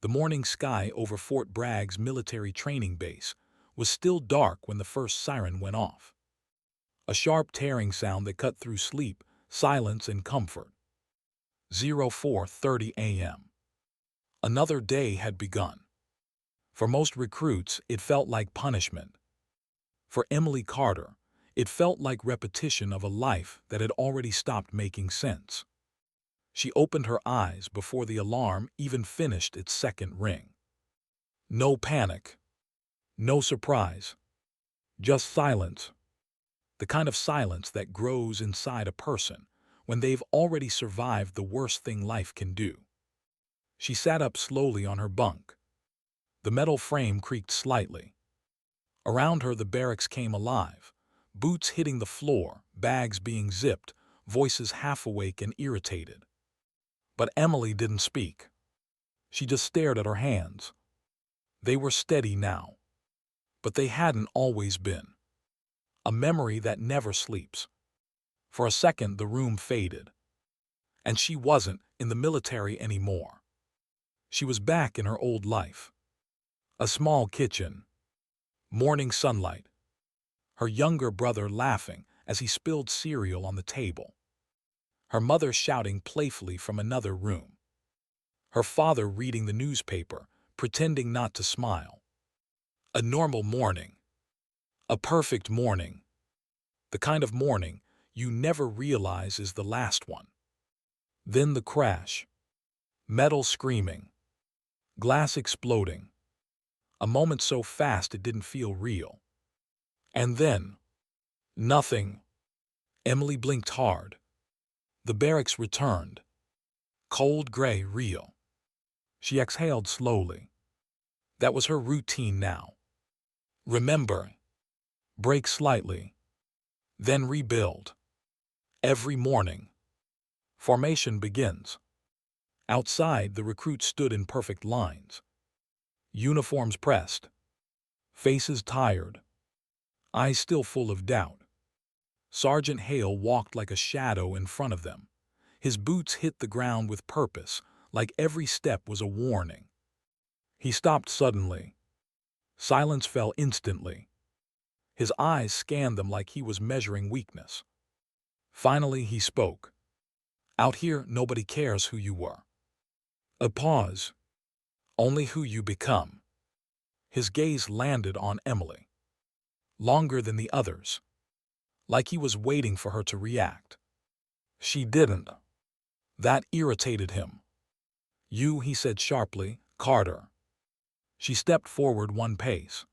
The morning sky over Fort Bragg's military training base was still dark when the first siren went off. A sharp tearing sound that cut through sleep, silence, and comfort. 04:30 a.m. Another day had begun. For most recruits, it felt like punishment. For Emily Carter, it felt like repetition of a life that had already stopped making sense. She opened her eyes before the alarm even finished its second ring. No panic, no surprise, just silence. The kind of silence that grows inside a person when they've already survived the worst thing life can do. She sat up slowly on her bunk. The metal frame creaked slightly. Around her the barracks came alive, boots hitting the floor, bags being zipped, voices half awake and irritated. But Emily didn't speak. She just stared at her hands. They were steady now. But they hadn't always been. A memory that never sleeps. For a second the room faded. And she wasn't in the military anymore. She was back in her old life. A small kitchen. Morning sunlight. Her younger brother laughing as he spilled cereal on the table. Her mother shouting playfully from another room. Her father reading the newspaper, pretending not to smile. A normal morning. A perfect morning. The kind of morning you never realize is the last one. Then the crash. Metal screaming. Glass exploding. A moment so fast it didn't feel real. And then, nothing. Emily blinked hard. The barracks returned. Cold gray, real. She exhaled slowly. That was her routine now. Remember. Break slightly. Then rebuild. Every morning. Formation begins. Outside, the recruits stood in perfect lines. Uniforms pressed. Faces tired. Eyes still full of doubt. Sergeant Hale walked like a shadow in front of them. His boots hit the ground with purpose, like every step was a warning. He stopped suddenly. Silence fell instantly. His eyes scanned them like he was measuring weakness. Finally he spoke. Out here, nobody cares who you were. A pause. Only who you become. His gaze landed on Emily. Longer than the others. Like he was waiting for her to react. She didn't. That irritated him. You, he said sharply, Carter. She stepped forward one pace.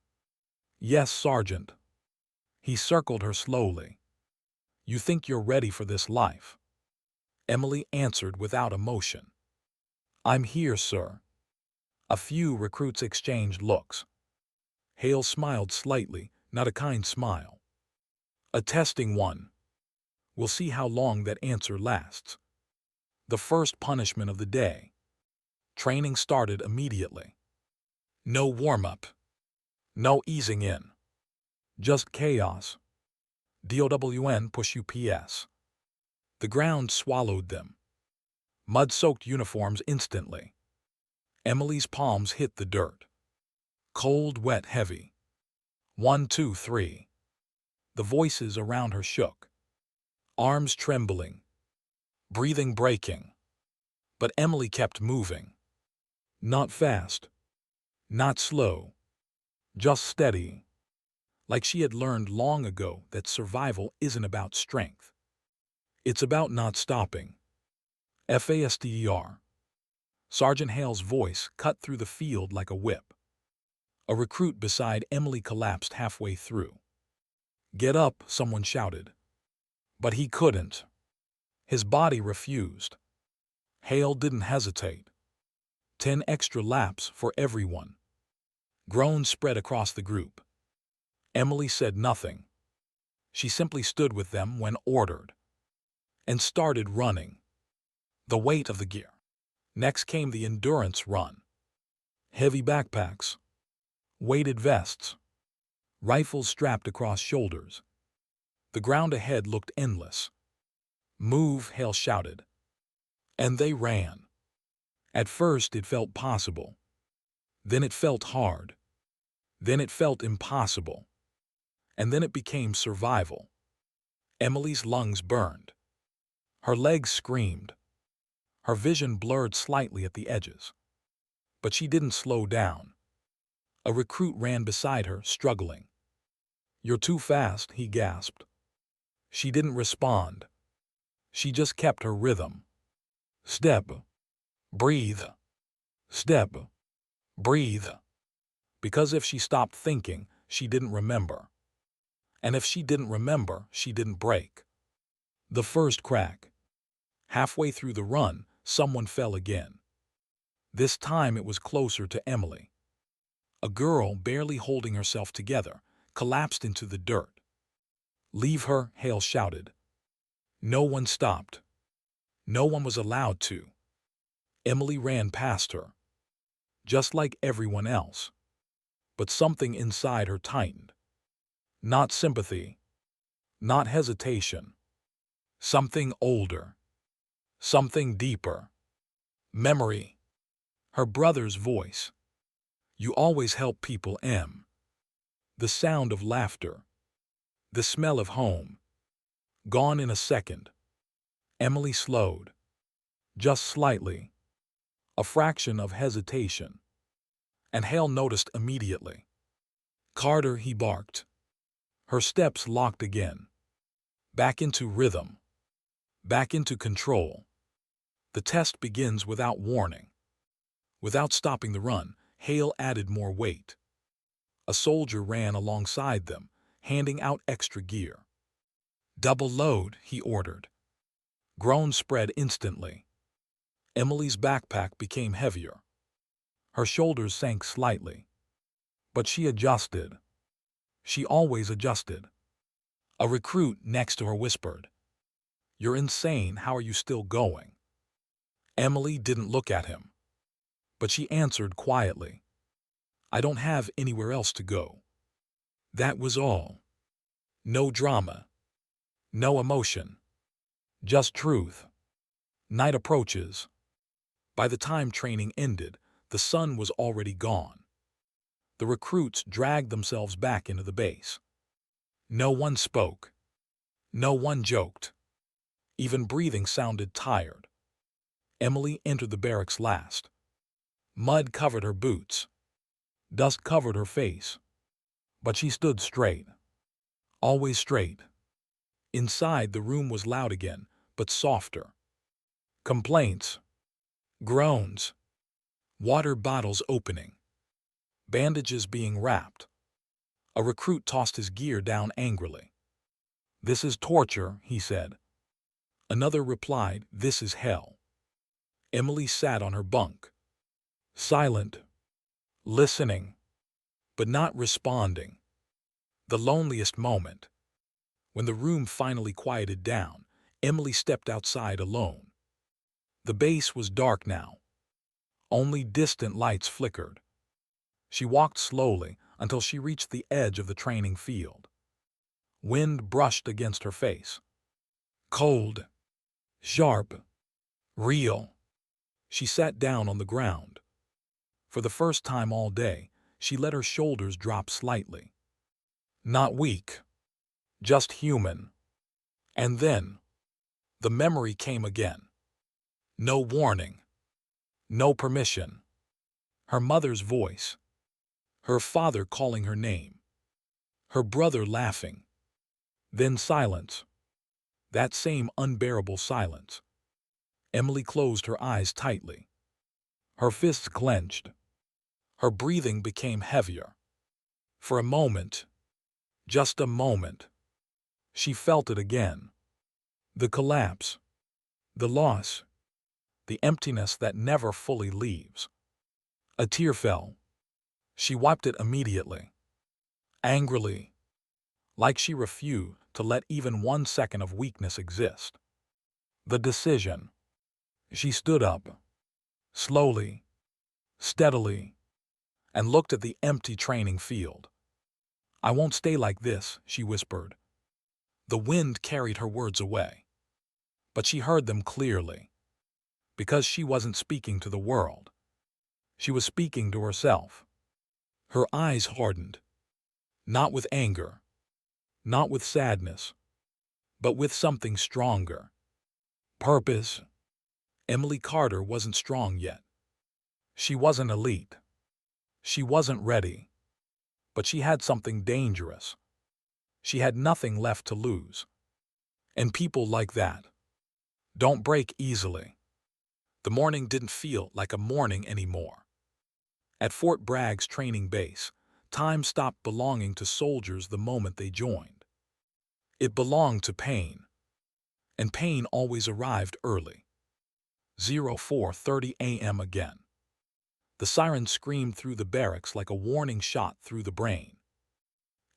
Yes, Sergeant. He circled her slowly. You think you're ready for this life? Emily answered without emotion. I'm here, sir. A few recruits exchanged looks. Hale smiled slightly, not a kind smile. A testing one. We'll see how long that answer lasts. The first punishment of the day. Training started immediately. No warm-up. No easing in. Just chaos. DOWN push UPS. The ground swallowed them. Mud-soaked uniforms instantly. Emily's palms hit the dirt. Cold, wet, heavy. 1, 2, 3. The voices around her shook. Arms trembling. Breathing breaking. But Emily kept moving. Not fast. Not slow. Just steady. Like she had learned long ago that survival isn't about strength. It's about not stopping. FASDER. Sergeant Hale's voice cut through the field like a whip. A recruit beside Emily collapsed halfway through. Get up, someone shouted. But he couldn't. His body refused. Hale didn't hesitate. 10 extra laps for everyone. Groans spread across the group. Emily said nothing. She simply stood with them when ordered. And started running. The weight of the gear. Next came the endurance run. Heavy backpacks. Weighted vests. Rifles strapped across shoulders. The ground ahead looked endless. Move, Hale shouted. And they ran. At first it felt possible. Then it felt hard. Then it felt impossible. And then it became survival. Emily's lungs burned. Her legs screamed. Her vision blurred slightly at the edges. But she didn't slow down. A recruit ran beside her, struggling. "You're too fast," he gasped. She didn't respond. She just kept her rhythm. Step. Breathe. Step. Breathe. Because if she stopped thinking, she didn't remember. And if she didn't remember, she didn't break. The first crack. Halfway through the run, someone fell again. This time it was closer to Emily. A girl, barely holding herself together, collapsed into the dirt. "Leave her," Hale shouted. No one stopped. No one was allowed to. Emily ran past her, just like everyone else. But something inside her tightened. Not sympathy. Not hesitation. Something older. Something deeper. Memory. Her brother's voice. "You always help people, Em." The sound of laughter. The smell of home. Gone in a second. Emily slowed. Just slightly. A fraction of hesitation. And Hale noticed immediately. "Carter," he barked. Her steps locked again. Back into rhythm. Back into control. The test begins without warning. Without stopping the run, Hale added more weight. A soldier ran alongside them, handing out extra gear. "Double load," he ordered. Groans spread instantly. Emily's backpack became heavier. Her shoulders sank slightly. But she adjusted. She always adjusted. A recruit next to her whispered, "You're insane. How are you still going?" Emily didn't look at him. But she answered quietly, "I don't have anywhere else to go." That was all. No drama. No emotion. Just truth. Night approaches. By the time training ended, the sun was already gone. The recruits dragged themselves back into the base. No one spoke. No one joked. Even breathing sounded tired. Emily entered the barracks last. Mud covered her boots. Dust covered her face. But she stood straight. Always straight. Inside, the room was loud again, but softer. Complaints. Groans. Water bottles opening. Bandages being wrapped. A recruit tossed his gear down angrily. "This is torture," he said. Another replied, "This is hell." Emily sat on her bunk. Silent. Listening. But not responding. The loneliest moment. When the room finally quieted down, Emily stepped outside alone. The base was dark now. Only distant lights flickered. She walked slowly until she reached the edge of the training field. Wind brushed against her face. Cold. Sharp. Real. She sat down on the ground. For the first time all day, she let her shoulders drop slightly. Not weak. Just human. And then, the memory came again. No warning. No permission. Her mother's voice. Her father calling her name. Her brother laughing. Then silence. That same unbearable silence. Emily closed her eyes tightly. Her fists clenched. Her breathing became heavier. For a moment, just a moment, she felt it again. The collapse. The loss. The emptiness that never fully leaves. A tear fell. She wiped it immediately. Angrily. Like she refused to let even 1 second of weakness exist. The decision. She stood up. Slowly. Steadily. And looked at the empty training field. "I won't stay like this," she whispered. The wind carried her words away. But she heard them clearly. Because she wasn't speaking to the world. She was speaking to herself. Her eyes hardened, not with anger, not with sadness, but with something stronger. Purpose. Emily Carter wasn't strong yet. She wasn't elite. She wasn't ready. But she had something dangerous. She had nothing left to lose. And people like that don't break easily. The morning didn't feel like a morning anymore. At Fort Bragg's training base, time stopped belonging to soldiers the moment they joined. It belonged to pain. And pain always arrived early. 04:30 a.m. again. The siren screamed through the barracks like a warning shot through the brain.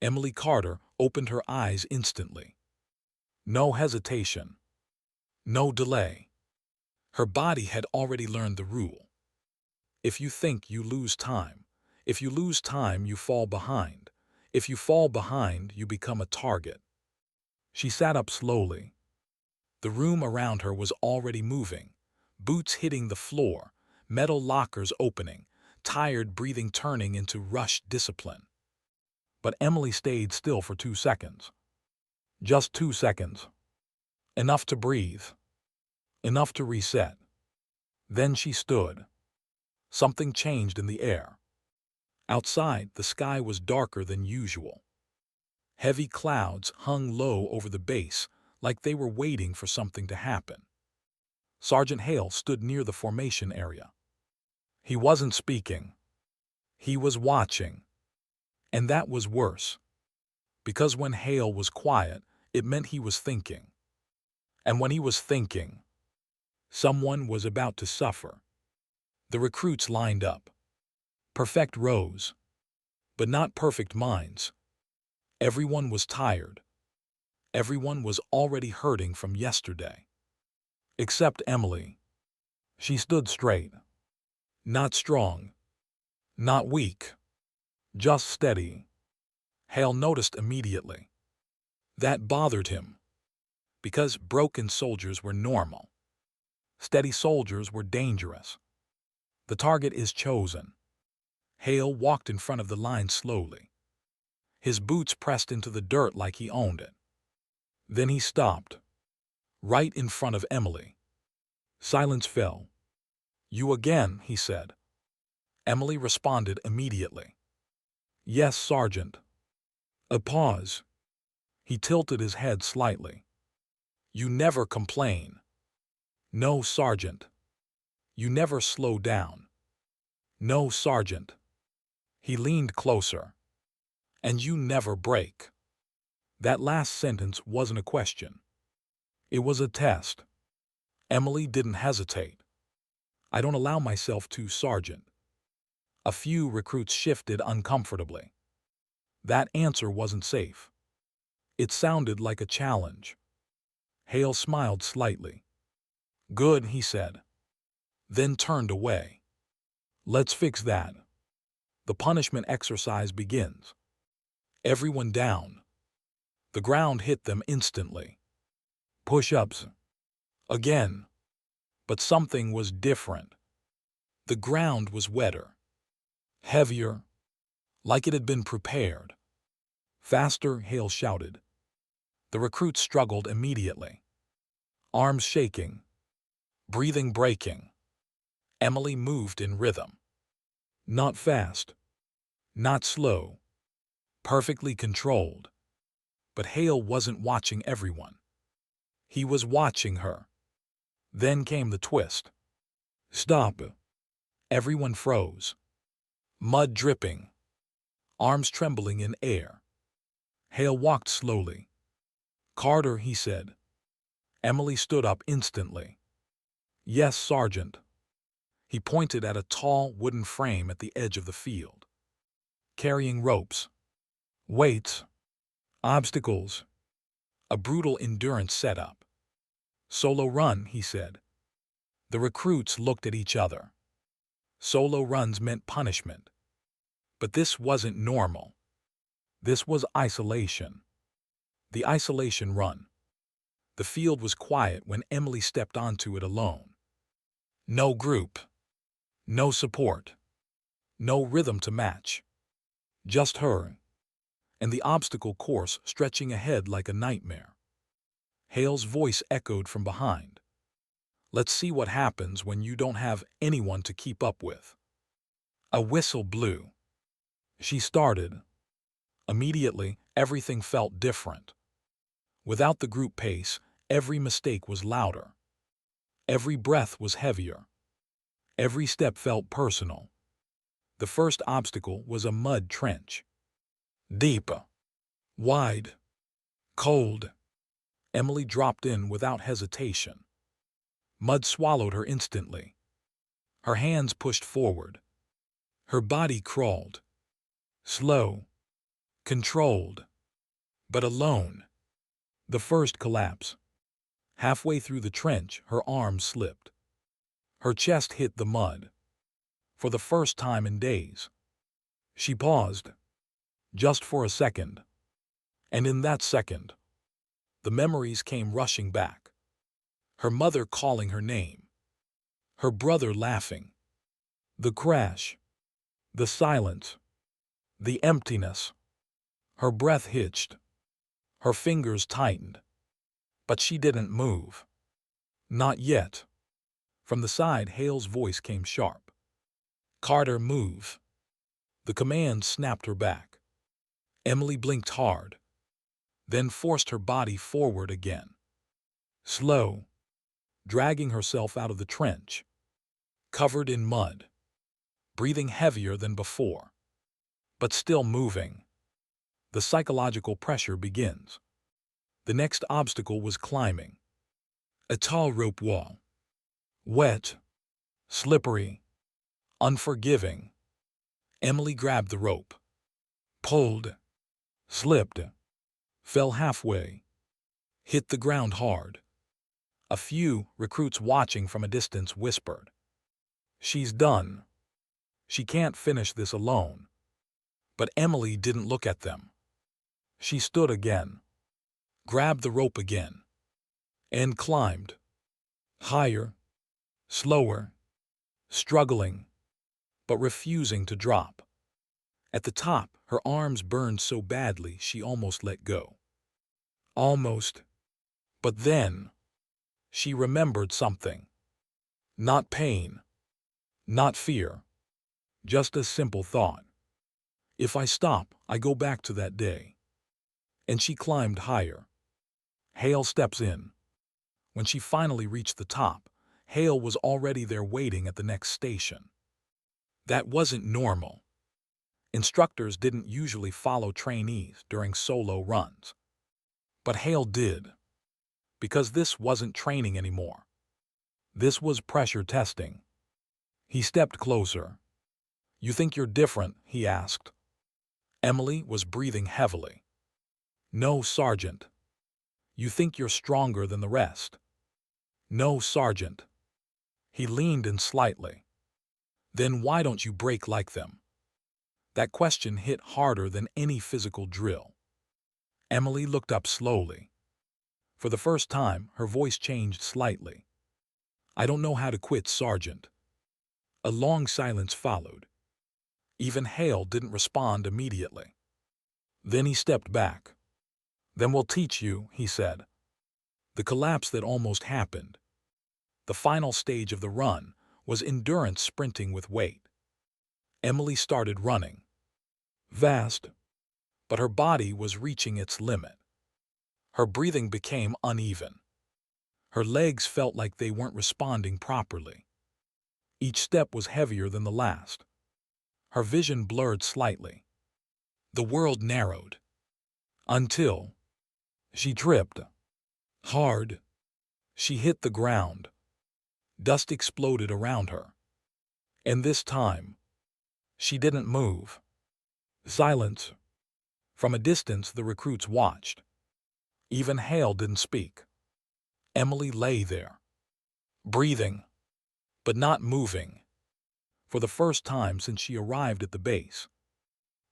Emily Carter opened her eyes instantly. No hesitation. No delay. Her body had already learned the rule. If you think, you lose time. If you lose time, you fall behind. If you fall behind, you become a target. She sat up slowly. The room around her was already moving. Boots hitting the floor, metal lockers opening, tired breathing turning into rushed discipline. But Emily stayed still for 2 seconds. Just 2 seconds. Enough to breathe. Enough to reset. Then she stood. Something changed in the air. Outside, the sky was darker than usual. Heavy clouds hung low over the base, like they were waiting for something to happen. Sergeant Hale stood near the formation area. He wasn't speaking. He was watching. And that was worse. Because when Hale was quiet, it meant he was thinking. And when he was thinking, someone was about to suffer. The recruits lined up. Perfect rows. But not perfect minds. Everyone was tired. Everyone was already hurting from yesterday. Except Emily. She stood straight. Not strong. Not weak. Just steady. Hale noticed immediately. That bothered him. Because broken soldiers were normal. Steady soldiers were dangerous. The target is chosen. Hale walked in front of the line slowly. His boots pressed into the dirt like he owned it. Then he stopped. Right in front of Emily. Silence fell. "You again," he said. Emily responded immediately. "Yes, Sergeant." A pause. He tilted his head slightly. "You never complain." "No, Sergeant." "You never slow down." "No, Sergeant." He leaned closer. "And you never break." That last sentence wasn't a question. It was a test. Emily didn't hesitate. "I don't allow myself to, Sergeant." A few recruits shifted uncomfortably. That answer wasn't safe. It sounded like a challenge. Hale smiled slightly. "Good," he said. Then turned away. "Let's fix that." The punishment exercise begins. Everyone down. The ground hit them instantly. Push-ups. Again. But something was different. The ground was wetter. Heavier. Like it had been prepared. "Faster," Hale shouted. The recruits struggled immediately. Arms shaking. Breathing breaking. Emily moved in rhythm. Not fast. Not slow. Perfectly controlled. But Hale wasn't watching everyone. He was watching her. Then came the twist. "Stop." Everyone froze. Mud dripping. Arms trembling in air. Hale walked slowly. "Carter," he said. Emily stood up instantly. "Yes, Sergeant." He pointed at a tall wooden frame at the edge of the field. Carrying ropes. Weights. Obstacles. A brutal endurance setup. "Solo run," he said. The recruits looked at each other. Solo runs meant punishment. But this wasn't normal. This was isolation. The isolation run. The field was quiet when Emily stepped onto it alone. No group. No support. No rhythm to match. Just her, and the obstacle course stretching ahead like a nightmare. Hale's voice echoed from behind. Let's see what happens when you don't have anyone to keep up with. A whistle blew. She started. Immediately, everything felt different. Without the group pace, every mistake was louder. Every breath was heavier. Every step felt personal. The first obstacle was a mud trench. Deep, wide, cold. Emily dropped in without hesitation. Mud swallowed her instantly. Her hands pushed forward. Her body crawled. Slow, controlled, but alone. The first collapse. Halfway through the trench, her arms slipped. Her chest hit the mud. For the first time in days. She paused. Just for a second. And in that second, the memories came rushing back. Her mother calling her name. Her brother laughing. The crash. The silence. The emptiness. Her breath hitched. Her fingers tightened. But she didn't move. Not yet. From the side, Hale's voice came sharp. Carter, move. The command snapped her back. Emily blinked hard, then forced her body forward again. Slow, dragging herself out of the trench. Covered in mud. Breathing heavier than before. But still moving. The psychological pressure begins. The next obstacle was climbing. A tall rope wall. Wet. Slippery. Unforgiving. Emily grabbed the rope. Pulled. Slipped. Fell halfway. Hit the ground hard. A few recruits watching from a distance whispered. She's done. She can't finish this alone. But Emily didn't look at them. She stood again. Grabbed the rope again. And climbed. Higher. Slower. Struggling. But refusing to drop. At the top, her arms burned so badly she almost let go. Almost. But then, she remembered something. Not pain. Not fear. Just a simple thought. If I stop, I go back to that day. And she climbed higher. Hale steps in. When she finally reached the top, Hale was already there waiting at the next station. That wasn't normal. Instructors didn't usually follow trainees during solo runs. But Hale did. Because this wasn't training anymore. This was pressure testing. He stepped closer. You think you're different? He asked. Emily was breathing heavily. No, Sergeant. You think you're stronger than the rest. No, Sergeant. He leaned in slightly. Then why don't you break like them? That question hit harder than any physical drill. Emily looked up slowly. For the first time, her voice changed slightly. I don't know how to quit, Sergeant. A long silence followed. Even Hale didn't respond immediately. Then he stepped back. Then we'll teach you, he said. The collapse that almost happened. The final stage of the run was endurance sprinting with weight. Emily started running. Fast. But her body was reaching its limit. Her breathing became uneven. Her legs felt like they weren't responding properly. Each step was heavier than the last. Her vision blurred slightly. The world narrowed. Until she tripped. Hard. She hit the ground. Dust exploded around her. And this time, she didn't move. Silence. From a distance, the recruits watched. Even Hale didn't speak. Emily lay there, breathing, but not moving. For the first time since she arrived at the base,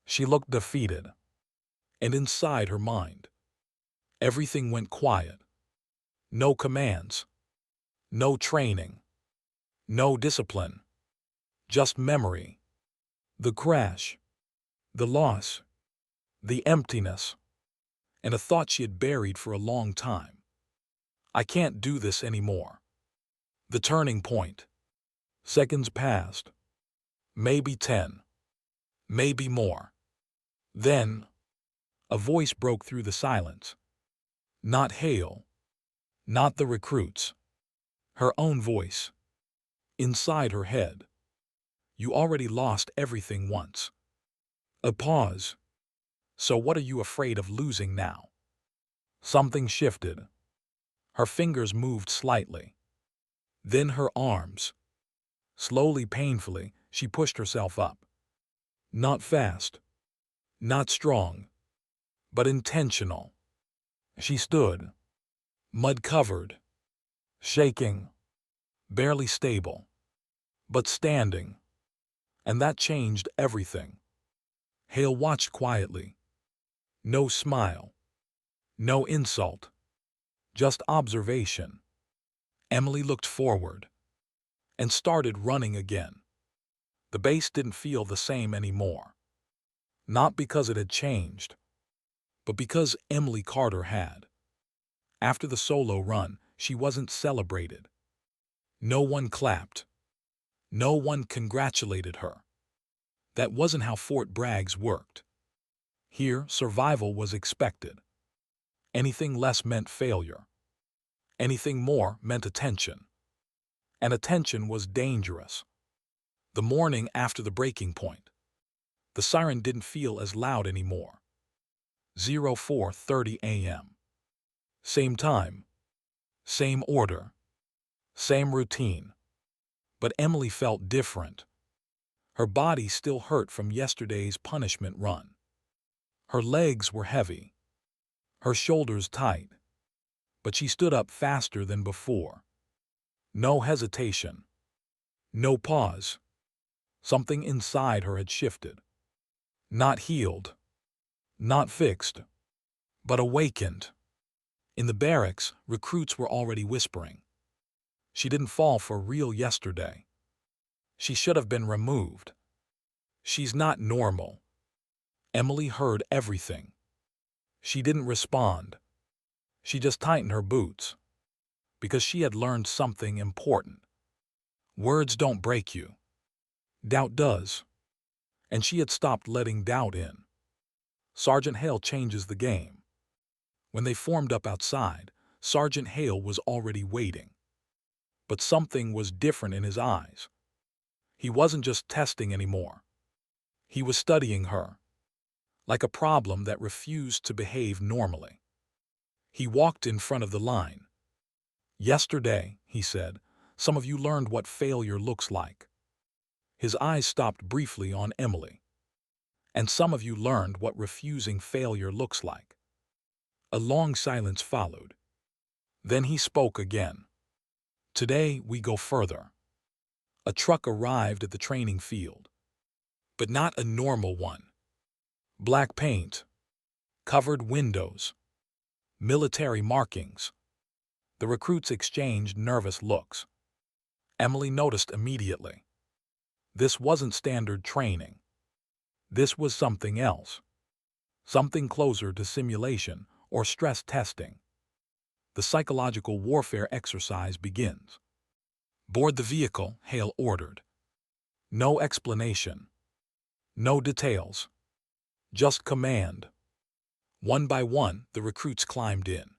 she looked defeated. And inside her mind, everything went quiet. No commands, no training, no discipline, just memory. The crash, the loss, the emptiness, and a thought she had buried for a long time. I can't do this anymore. The turning point. Seconds passed. Maybe 10. Maybe more. Then, a voice broke through the silence. Not Hale. Not the recruits. Her own voice. Inside her head. You already lost everything once. A pause. So what are you afraid of losing now? Something shifted. Her fingers moved slightly. Then her arms. Slowly, painfully, she pushed herself up. Not fast. Not strong. But intentional. She stood. Mud-covered. Shaking. Barely stable. But standing. And that changed everything. Hale watched quietly. No smile. No insult. Just observation. Emily looked forward. And started running again. The base didn't feel the same anymore. Not because it had changed, but because Emily Carter had. After the solo run, she wasn't celebrated. No one clapped. No one congratulated her. That wasn't how Fort Bragg's worked. Here, survival was expected. Anything less meant failure. Anything more meant attention. And attention was dangerous. The morning after the breaking point, the siren didn't feel as loud anymore. 04:30 a.m. Same time. Same order. Same routine. But Emily felt different. Her body still hurt from yesterday's punishment run. Her legs were heavy. Her shoulders tight. But she stood up faster than before. No hesitation. No pause. Something inside her had shifted. Not healed. Not fixed. But awakened. In the barracks, recruits were already whispering. She didn't fall for real yesterday. She should have been removed. She's not normal. Emily heard everything. She didn't respond. She just tightened her boots. Because she had learned something important. Words don't break you. Doubt does. And she had stopped letting doubt in. Sergeant Hale changes the game. When they formed up outside, Sergeant Hale was already waiting. But something was different in his eyes. He wasn't just testing anymore. He was studying her. Like a problem that refused to behave normally. He walked in front of the line. Yesterday, he said, some of you learned what failure looks like. His eyes stopped briefly on Emily. And some of you learned what refusing failure looks like. A long silence followed. Then he spoke again. Today we go further. A truck arrived at the training field. But not a normal one. Black paint. Covered windows. Military markings. The recruits exchanged nervous looks. Emily noticed immediately. This wasn't standard training. This was something else. Something closer to simulation or stress testing. The psychological warfare exercise begins. Board the vehicle, Hale ordered. No explanation. No details. Just command. One by one, the recruits climbed in.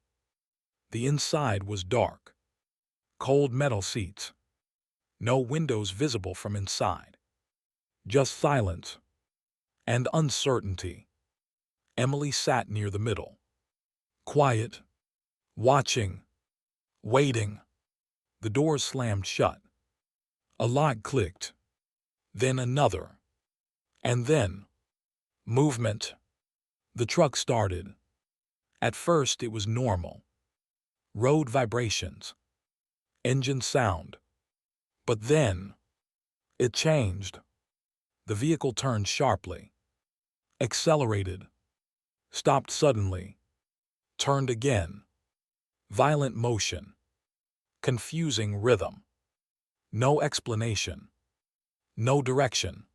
The inside was dark. Cold metal seats. No windows visible from inside. Just silence. And uncertainty. Emily sat near the middle. Quiet. Watching. Waiting. The doors slammed shut. A lock clicked. Then another. And then movement. The truck started. At first it was normal. Road vibrations. Engine sound. But then it changed. The vehicle turned sharply. Accelerated. Stopped suddenly. Turned again. Violent motion. Confusing rhythm. No explanation. No direction.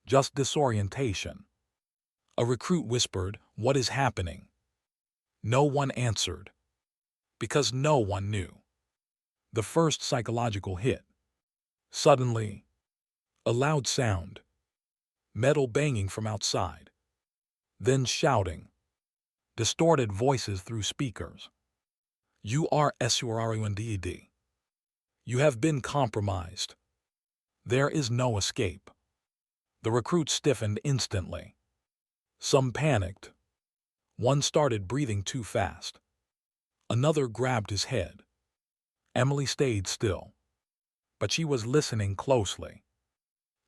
just disorientation. A recruit whispered, "What is happening?" No one answered, because no one knew. The first psychological hit. Suddenly, a loud sound, metal banging from outside, then shouting, distorted voices through speakers. "You are SURRUNDED. You have been compromised. There is no escape." The recruits stiffened instantly. Some panicked. One started breathing too fast. Another grabbed his head. Emily stayed still, but she was listening closely,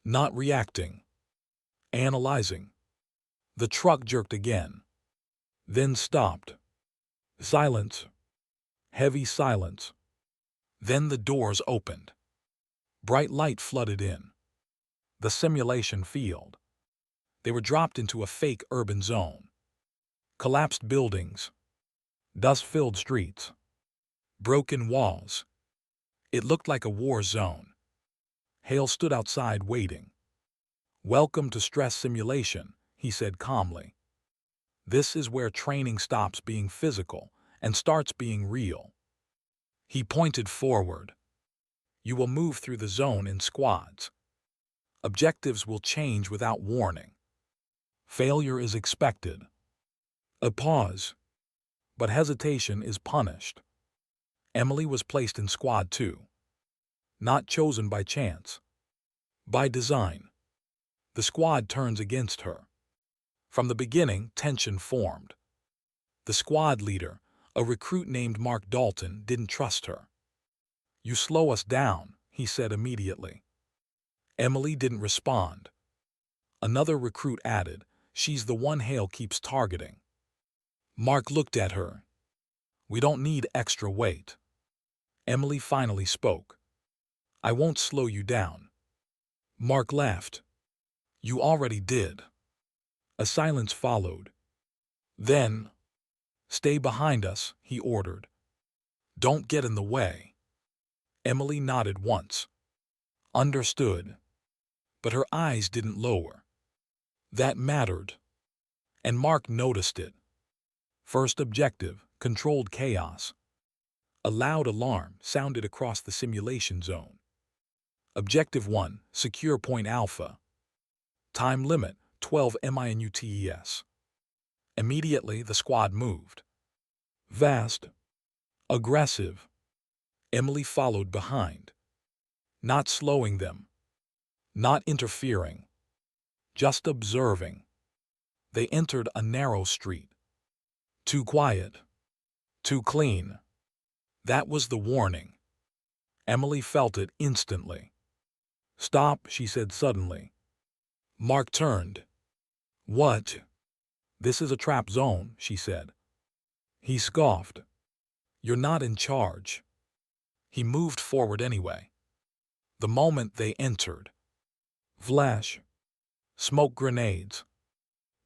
not reacting, analyzing. The truck jerked again, then stopped. Silence. Heavy silence. Then the doors opened. Bright light flooded in. The simulation field. They were dropped into a fake urban zone. Collapsed buildings. Dust-filled streets. Broken walls. It looked like a war zone. Hale stood outside waiting. "Welcome to stress simulation," he said calmly. "This is where training stops being physical and starts being real." He pointed forward. "You will move through the zone in squads. Objectives will change without warning. Failure is expected." A pause. "But hesitation is punished." Emily was placed in Squad 2. Not chosen by chance. By design. The squad turns against her. From the beginning, tension formed. The squad leader, a recruit named Mark Dalton, didn't trust her. "You slow us down," he said immediately. Emily didn't respond. Another recruit added, "She's the one Hale keeps targeting." Mark looked at her. "We don't need extra weight." Emily finally spoke. "I won't slow you down." Mark laughed. "You already did." A silence followed. Then, "Stay behind us," he ordered. "Don't get in the way." Emily nodded once. Understood. But her eyes didn't lower. That mattered. And Mark noticed it. First objective, controlled chaos. A loud alarm sounded across the simulation zone. Objective 1, secure point Alpha. Time limit, 12 minutes. Immediately, the squad moved. Vast. Aggressive. Emily followed behind. Not slowing them. Not interfering. Just observing. They entered a narrow street. Too quiet. Too clean. That was the warning. Emily felt it instantly. "Stop," she said suddenly. Mark turned. "What?" "This is a trap zone," she said. He scoffed. "You're not in charge." He moved forward anyway. The moment they entered. Flash. Smoke grenades.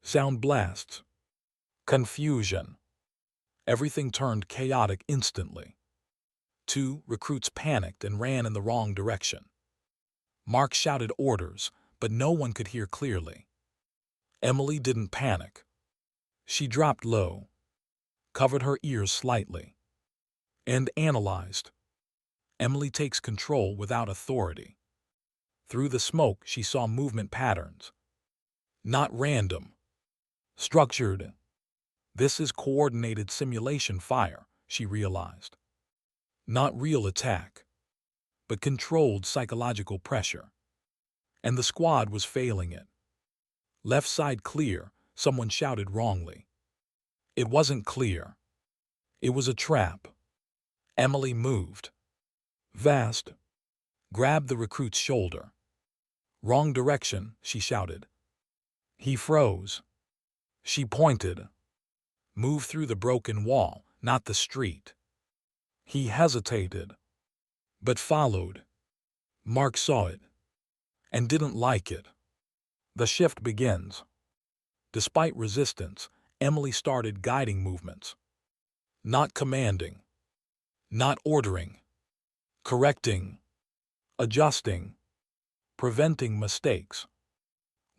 Sound blasts. Confusion. Everything turned chaotic instantly. 2 recruits panicked and ran in the wrong direction. Mark shouted orders, but no one could hear clearly. Emily didn't panic. She dropped low, covered her ears slightly, and analyzed. Emily takes control without authority. Through the smoke, she saw movement patterns. Not random. Structured. This is coordinated simulation fire, she realized. Not real attack, but controlled psychological pressure. And the squad was failing it. "Left side clear," someone shouted wrongly. It wasn't clear. It was a trap. Emily moved. Vast. Grabbed the recruit's shoulder. "Wrong direction," she shouted. He froze. She pointed. "Move through the broken wall, not the street." He hesitated, but followed. Mark saw it, and didn't like it. The shift begins. Despite resistance, Emily started guiding movements. Not commanding. Not ordering. Correcting. Adjusting. Preventing mistakes.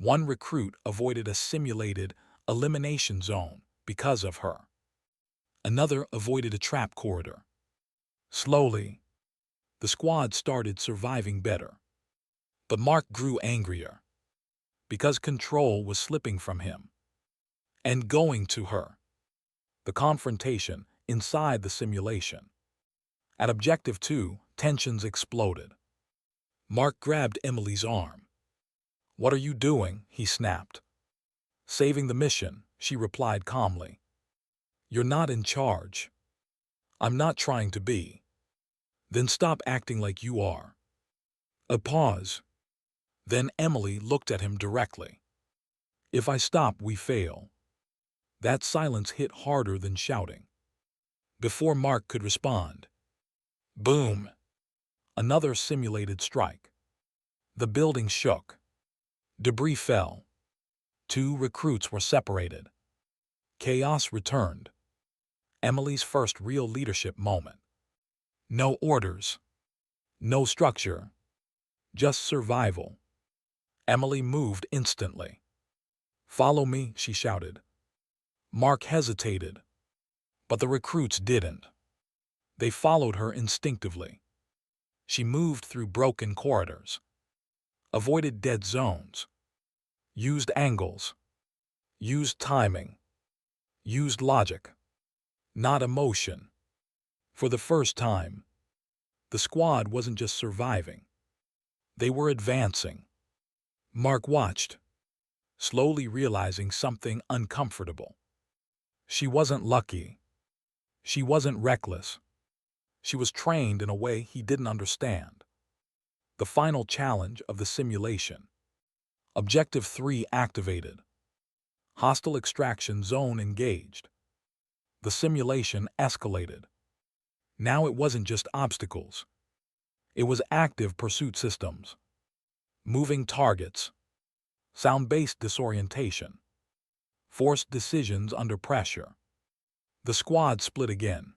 One recruit avoided a simulated elimination zone because of her. Another avoided a trap corridor. Slowly, the squad started surviving better. But Mark grew angrier because control was slipping from him and going to her. The confrontation inside the simulation. At Objective 2, tensions exploded. Mark grabbed Emily's arm. "What are you doing?" he snapped. "Saving the mission," she replied calmly. "You're not in charge." "I'm not trying to be." "Then stop acting like you are." A pause. Then Emily looked at him directly. "If I stop, we fail." That silence hit harder than shouting. Before Mark could respond, boom! Another simulated strike. The building shook. Debris fell. 2 recruits were separated. Chaos returned. Emily's first real leadership moment. No orders. No structure. Just survival. Emily moved instantly. "Follow me," she shouted. Mark hesitated, but the recruits didn't. They followed her instinctively. She moved through broken corridors, avoided dead zones, used angles, used timing, used logic, not emotion. For the first time, the squad wasn't just surviving. They were advancing. Mark watched, slowly realizing something uncomfortable. She wasn't lucky. She wasn't reckless. She was trained in a way he didn't understand. The final challenge of the simulation. Objective 3 activated. Hostile extraction zone engaged. The simulation escalated. Now it wasn't just obstacles. It was active pursuit systems. Moving targets. Sound-based disorientation. Forced decisions under pressure. The squad split again.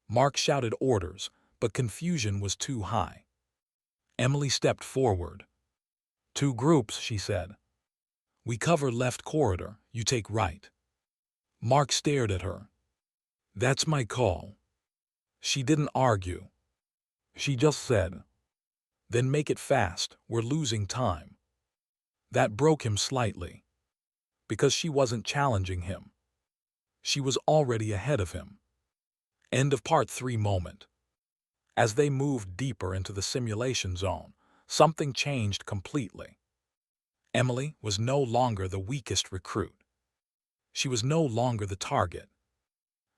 Mark shouted orders, but confusion was too high. Emily stepped forward. "2 groups," she said. "We cover left corridor, you take right." Mark stared at her. "That's my call." She didn't argue. She just said, "Then make it fast, we're losing time." That broke him slightly, because she wasn't challenging him. She was already ahead of him. End of Part 3 moment. As they moved deeper into the simulation zone, something changed completely. Emily was no longer the weakest recruit. She was no longer the target.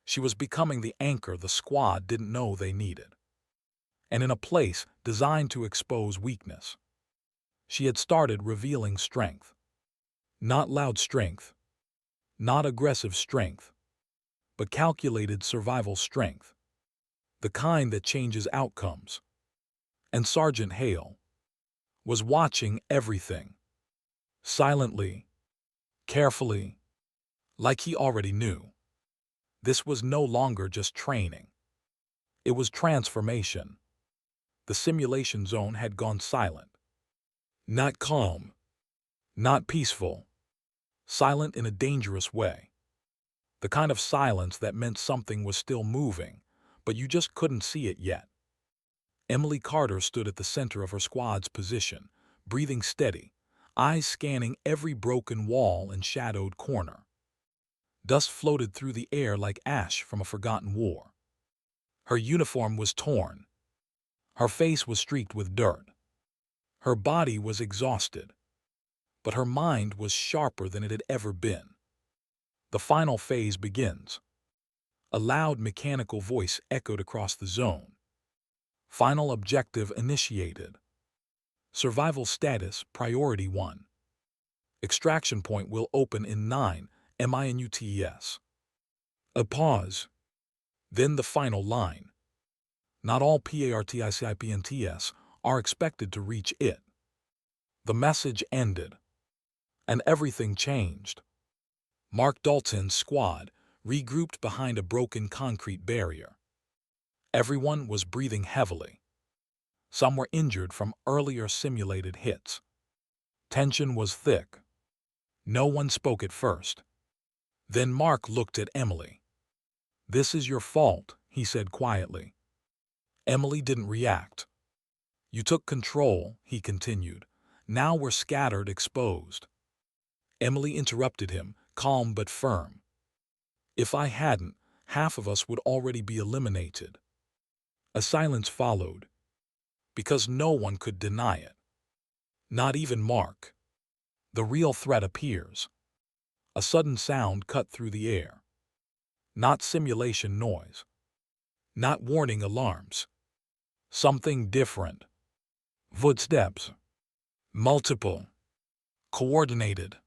She was becoming the anchor the squad didn't know they needed. And in a place designed to expose weakness. She had started revealing strength. Not loud strength. Not aggressive strength. But calculated survival strength. The kind that changes outcomes. And Sergeant Hale was watching everything. Silently. Carefully. Like he already knew. This was no longer just training. It was transformation. The simulation zone had gone silent. Not calm. Not peaceful. Silent in a dangerous way. The kind of silence that meant something was still moving, but you just couldn't see it yet. Emily Carter stood at the center of her squad's position, breathing steady, eyes scanning every broken wall and shadowed corner. Dust floated through the air like ash from a forgotten war. Her uniform was torn. Her face was streaked with dirt. Her body was exhausted. But her mind was sharper than it had ever been. The final phase begins. A loud mechanical voice echoed across the zone. Final objective initiated. Survival status priority 1. Extraction point will open in 9 minutes. A pause. Then the final line. Not all participants are expected to reach it. The message ended. And everything changed. Mark Dalton's squad regrouped behind a broken concrete barrier. Everyone was breathing heavily. Some were injured from earlier simulated hits. Tension was thick. No one spoke at first. Then Mark looked at Emily. "This is your fault," he said quietly. Emily didn't react. "You took control," he continued. "Now we're scattered, exposed." Emily interrupted him, calm but firm. "If I hadn't, half of us would already be eliminated." A silence followed, because no one could deny it. Not even Mark. The real threat appears. A sudden sound cut through the air. Not simulation noise. Not warning alarms. Something different. Footsteps. Multiple. Coordinated.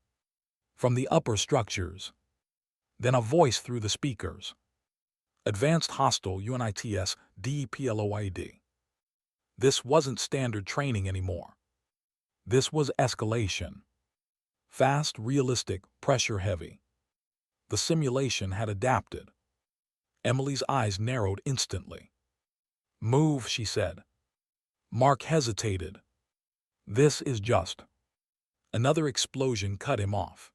From the upper structures. Then a voice through the speakers. "Advanced Hostile UNITS DEPLOID." This wasn't standard training anymore. This was escalation. Fast, realistic, pressure-heavy. The simulation had adapted. Emily's eyes narrowed instantly. "Move," she said. Mark hesitated. "This is just." Another explosion cut him off.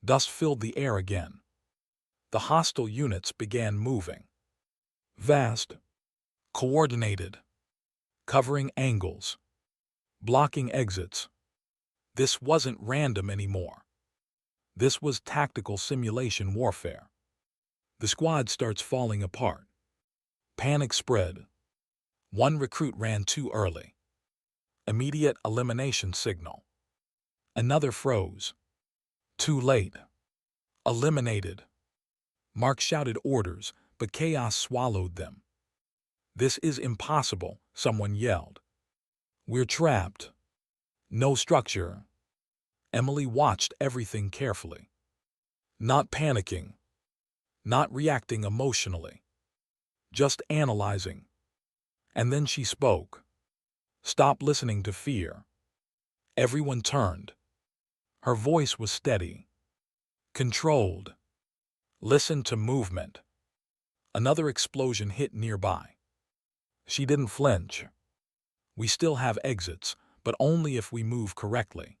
Dust filled the air again. The hostile units began moving. Vast. Coordinated. Covering angles. Blocking exits. This wasn't random anymore. This was tactical simulation warfare. The squad starts falling apart. Panic spread. One recruit ran too early. Immediate elimination signal. Another froze. Too late. Eliminated. Mark shouted orders, but chaos swallowed them. "This is impossible," someone yelled. "We're trapped." No structure. Emily watched everything carefully. Not panicking. Not reacting emotionally. Just analyzing. And then she spoke. "Stop listening to fear." Everyone turned. Her voice was steady. Controlled. "Listen to movement." Another explosion hit nearby. She didn't flinch. "We still have exits, but only if we move correctly."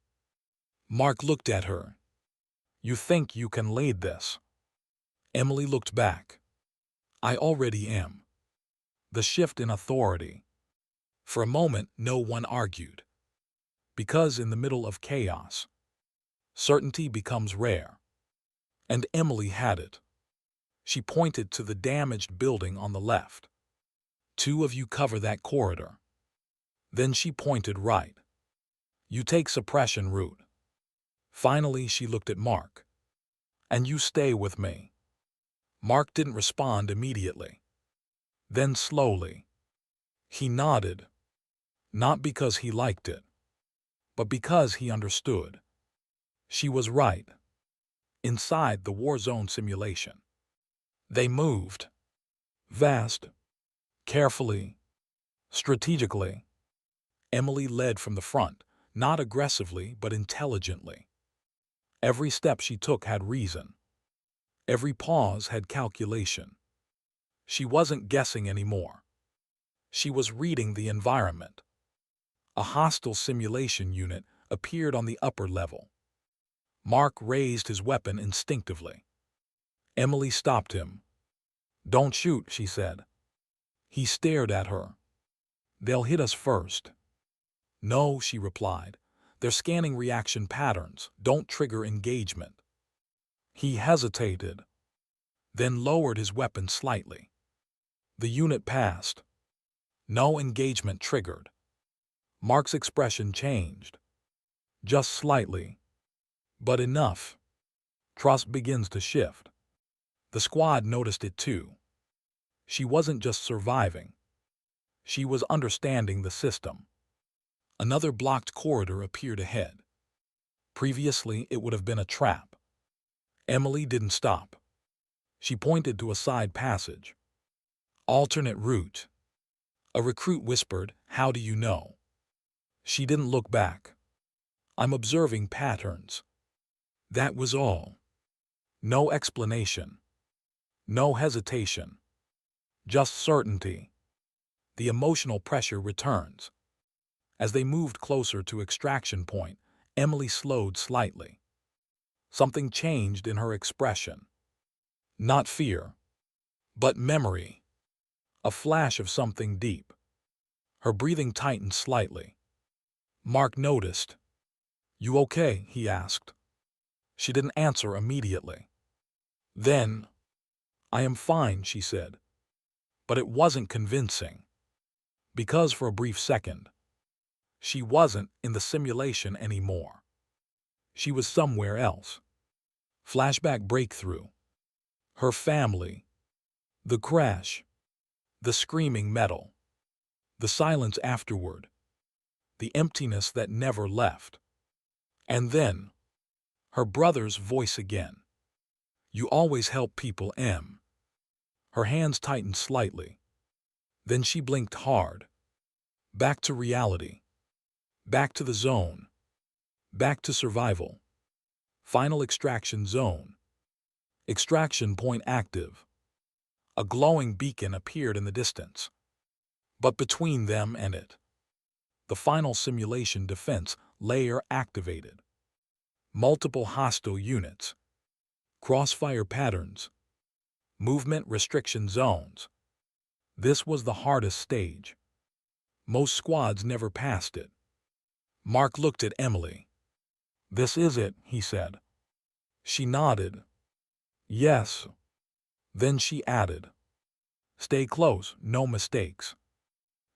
Mark looked at her. "You think you can lead this?" Emily looked back. "I already am." The shift in authority. For a moment, no one argued. Because in the middle of chaos, certainty becomes rare. And Emily had it. She pointed to the damaged building on the left. "Two of you cover that corridor." Then she pointed right. "You take suppression route." Finally, she looked at Mark. "And you stay with me." Mark didn't respond immediately. Then slowly, he nodded. Not because he liked it, but because he understood. She was right. Inside the war zone simulation, they moved. Vast. Carefully. Strategically. Emily led from the front, not aggressively but intelligently. Every step she took had reason. Every pause had calculation. She wasn't guessing anymore. She was reading the environment. A hostile simulation unit appeared on the upper level. Mark raised his weapon instinctively. Emily stopped him. "Don't shoot," she said. He stared at her. "They'll hit us first." "No," she replied. "They're scanning reaction patterns. Don't trigger engagement." He hesitated, then lowered his weapon slightly. The unit passed. No engagement triggered. Mark's expression changed. Just slightly. But enough. Trust begins to shift. The squad noticed it too. She wasn't just surviving. She was understanding the system. Another blocked corridor appeared ahead. Previously, it would have been a trap. Emily didn't stop. She pointed to a side passage. Alternate route. A recruit whispered, "How do you know?" She didn't look back. "I'm observing patterns." That was all. No explanation. No hesitation. Just certainty. The emotional pressure returns. As they moved closer to extraction point, Emily slowed slightly. Something changed in her expression. Not fear, but memory. A flash of something deep. Her breathing tightened slightly. Mark noticed. "You okay?" he asked. She didn't answer immediately. Then, "I am fine," she said. But it wasn't convincing. Because for a brief second, she wasn't in the simulation anymore. She was somewhere else. Flashback breakthrough. Her family. The crash. The screaming metal. The silence afterward. The emptiness that never left. And then, her brother's voice again. "You always help people, Em." Her hands tightened slightly. Then she blinked hard. Back to reality. Back to the zone. Back to survival. Final extraction zone. Extraction point active. A glowing beacon appeared in the distance. But between them and it, the final simulation defense layer activated. Multiple hostile units. Crossfire patterns. Movement restriction zones. This was the hardest stage. Most squads never passed it. Mark looked at Emily. "This is it," he said. She nodded. "Yes." Then she added, "Stay close, no mistakes."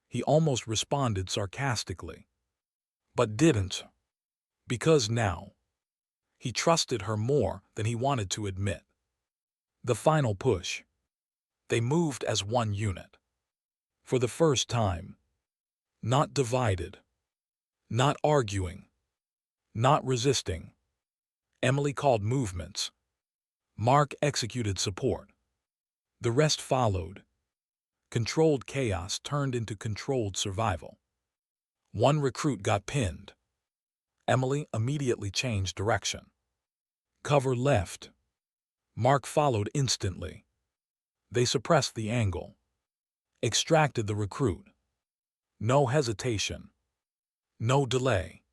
He almost responded sarcastically, but didn't, because now he trusted her more than he wanted to admit. The final push. They moved as one unit. For the first time. Not divided. Not arguing. Not resisting. Emily called movements. Mark executed support. The rest followed. Controlled chaos turned into controlled survival. One recruit got pinned. Emily immediately changed direction. Cover left. Mark followed instantly. They suppressed the angle. Extracted the recruit. No hesitation. No delay.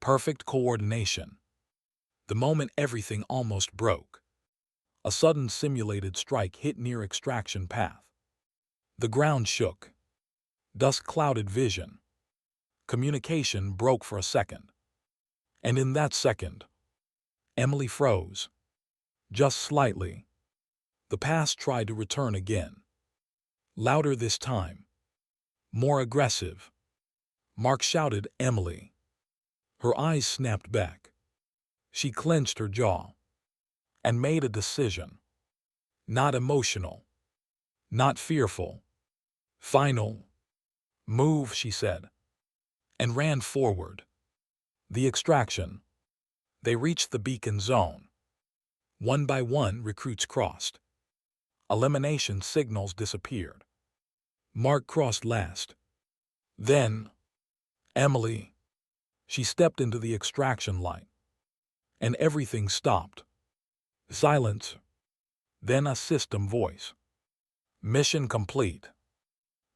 Perfect coordination. The moment everything almost broke. A sudden simulated strike hit near extraction path. The ground shook. Dust clouded vision. Communication broke for a second. And in that second, Emily froze. Just slightly. The past tried to return again. Louder this time. More aggressive. Mark shouted, "Emily." Her eyes snapped back. She clenched her jaw. And made a decision. Not emotional. Not fearful. "Final. Move," she said. And ran forward. The extraction. They reached the beacon zone. One by one, recruits crossed. Elimination signals disappeared. Mark crossed last. Then, Emily. She stepped into the extraction light. And everything stopped. Silence. Then a system voice. "Mission complete.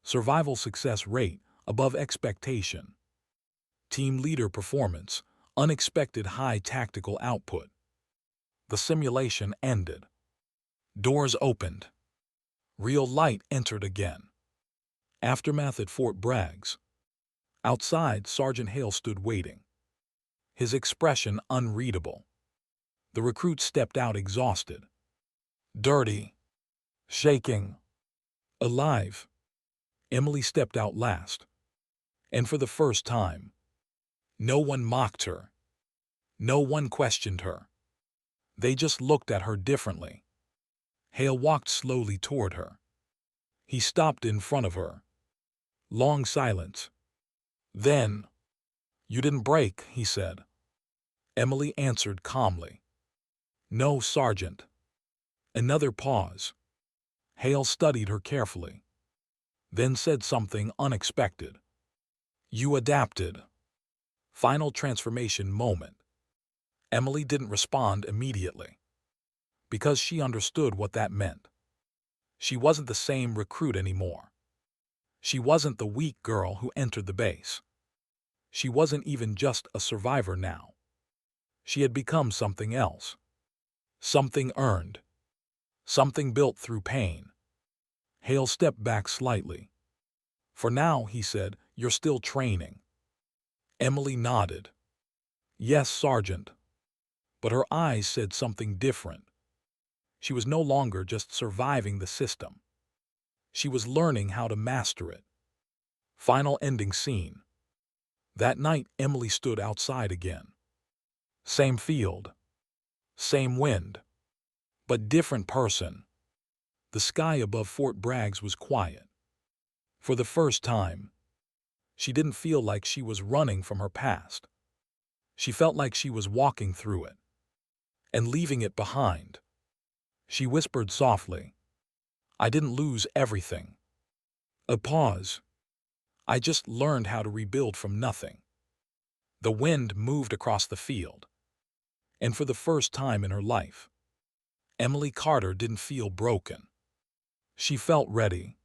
Survival success rate above expectation. Team leader performance, unexpected high tactical output." The simulation ended. Doors opened. Real light entered again. Aftermath at Fort Bragg's. Outside, Sergeant Hale stood waiting. His expression unreadable. The recruit stepped out exhausted. Dirty. Shaking. Alive. Emily stepped out last. And for the first time, no one mocked her. No one questioned her. They just looked at her differently. Hale walked slowly toward her. He stopped in front of her. Long silence. Then, "You didn't break," he said. Emily answered calmly. "No, Sergeant." Another pause. Hale studied her carefully. Then said something unexpected. "You adapted." Final transformation moment. Emily didn't respond immediately. Because she understood what that meant. She wasn't the same recruit anymore. She wasn't the weak girl who entered the base. She wasn't even just a survivor now. She had become something else. Something earned. Something built through pain. Hale stepped back slightly. For now, he said, you're still training. Emily nodded. Yes, Sergeant. But her eyes said something different. She was no longer just surviving the system. She was learning how to master it. Final ending scene. That night, Emily stood outside again. Same field. Same wind. But different person. The sky above Fort Bragg was quiet. For the first time, she didn't feel like she was running from her past. She felt like she was walking through it and leaving it behind. She whispered softly, I didn't lose everything. A pause. I just learned how to rebuild from nothing. The wind moved across the field. And for the first time in her life, Emily Carter didn't feel broken. She felt ready.